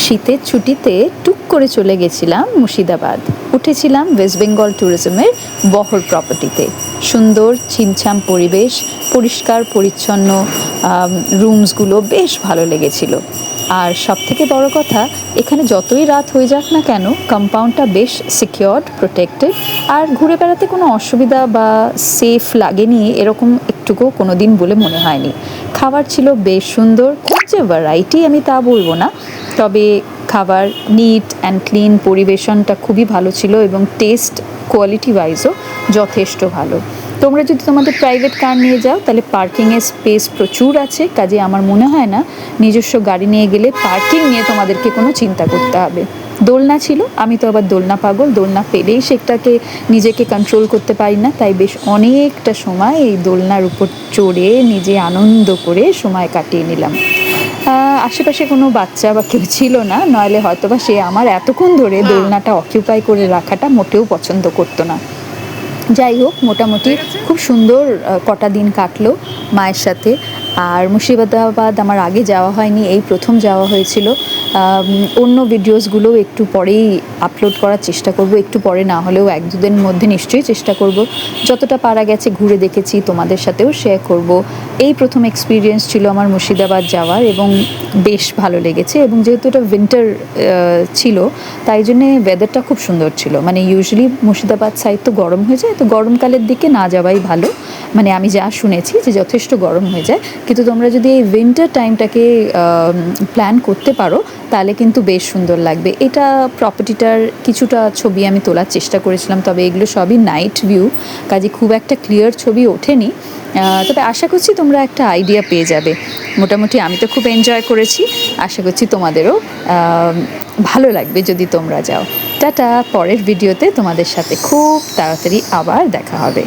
শীতের ছুটিতে টুক করে চলে গেছিলাম মুর্শিদাবাদ। উঠেছিলাম ওয়েস্ট বেঙ্গল ট্যুরিজমের বহর প্রপার্টিতে। সুন্দর ছিমছাম পরিবেশ, পরিষ্কার পরিচ্ছন্ন রুমসগুলো বেশ ভালো লেগেছিল। আর সবথেকে বড় কথা, এখানে যতই রাত হয়ে যাক না কেন, কম্পাউন্ডটা বেশ সিকিউরড, প্রোটেক্টেড, আর ঘুরে বেড়াতে কোনো অসুবিধা বা সেফ লাগেনি এরকম একটুকুও কোনো দিন বলে মনে হয়নি। খাবার ছিল বেশ সুন্দর, খুব যে ভ্যারাইটি আমি তা বলবো না, তবে খাবার নিট অ্যান্ড ক্লিন, পরিবেশনটা খুবই ভালো ছিল এবং টেস্ট কোয়ালিটি ওয়াইজও যথেষ্ট ভালো। তোমরা যদি তোমাদের প্রাইভেট কার নিয়ে যাও তাহলে পার্কিংয়ের স্পেস প্রচুর আছে, কাজে আমার মনে হয় না নিজস্ব গাড়ি নিয়ে গেলে পার্কিং নিয়ে তোমাদেরকে কোনো চিন্তা করতে হবে। দোলনা ছিল, আমি তো আবার দোলনা পাগল, দোলনা পেলেই সেটাকে নিজেকে কন্ট্রোল করতে পারি না, তাই বেশ অনেকটা সময় এই দোলনার উপর চড়ে নিজে আনন্দ করে সময় কাটিয়ে নিলাম। আশেপাশে কোনো বাচ্চা বা কেউ ছিল না, নইলে হয়তো বা সে আমার এতক্ষণ ধরে দোলনাটা অকিউপাই করে রাখাটা মোটেও পছন্দ করতো না। যাই হোক, মোটামুটি খুব সুন্দর কটা দিন কাটলো মায়ের সাথে। আর মুর্শিদাবাদ আমার আগে যাওয়া হয়নি, এই প্রথম যাওয়া হয়েছিল। অন্য ভিডিওসগুলো একটু পরেই আপলোড করার চেষ্টা করব, একটু পরে না হলেও এক দুদিনের মধ্যে নিশ্চয়ই চেষ্টা করব। যতটা পারা গেছে ঘুরে দেখেছি, তোমাদের সাথেও শেয়ার করব। এই প্রথম এক্সপিরিয়েন্স ছিল আমার মুর্শিদাবাদ যাওয়ার এবং বেশ ভালো লেগেছে। এবং যেহেতু এটা উইন্টার ছিল, তাই জন্যে ওয়েদারটা খুব সুন্দর ছিল। মানে ইউজুয়ালি মুর্শিদাবাদ সাইড তো গরম হয়ে যায়, তো গরমকালের দিকে না যাওয়াই ভালো। মানে আমি যা শুনেছি যে যথেষ্ট গরম হয়ে যায়, কিন্তু তোমরা যদি এই উইন্টার টাইমটাকে প্ল্যান করতে পারো তাহলে কিন্তু বেশ সুন্দর লাগবে। এটা প্রপার্টিটার কিছুটা ছবি আমি তোলার চেষ্টা করেছিলাম, তবে এগুলো সবই নাইট ভিউ, কাজে খুব একটা ক্লিয়ার ছবি ওঠেনি। তবে আশা করছি তোমরা একটা আইডিয়া পেয়ে যাবে। মোটামুটি আমি তো খুব এনজয় করেছি, আশা করছি তোমাদেরও ভালো লাগবে যদি তোমরা যাও। টাটা, পরের ভিডিওতে তোমাদের সাথে খুব তাড়াতাড়ি আবার দেখা হবে।